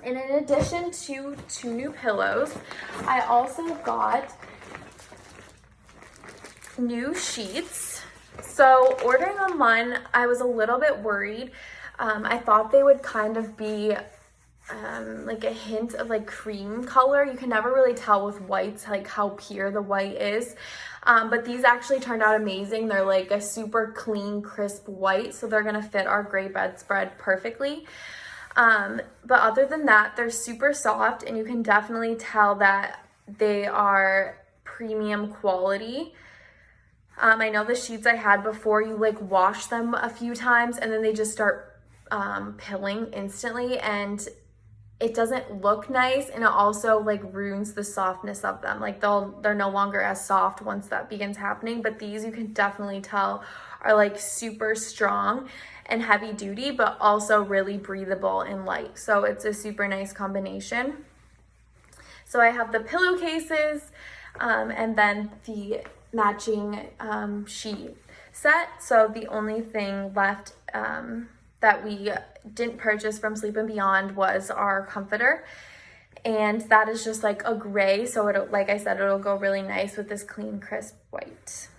And in addition to 2 new pillows, I also got new sheets. So ordering online, I was a little bit worried. I thought they would kind of be like a hint of like cream color. You can never really tell with whites like how pure the white is. But these actually turned out amazing. They're like a super clean, crisp white, so they're gonna fit our gray bedspread perfectly. But other than that, they're super soft, and you can definitely tell that they are premium quality. I know the sheets I had before, you like wash them a few times and then they just start pilling instantly, and it doesn't look nice, and it also like ruins the softness of them. Like they're no longer as soft once that begins happening. But these, you can definitely tell, are like super strong and heavy duty, but also really breathable and light. So it's a super nice combination. So I have the pillowcases and then the matching sheet set. So the only thing left that we didn't purchase from Sleep and Beyond was our comforter, and that is just like a gray, so it'll, like I said, it'll go really nice with this clean, crisp white.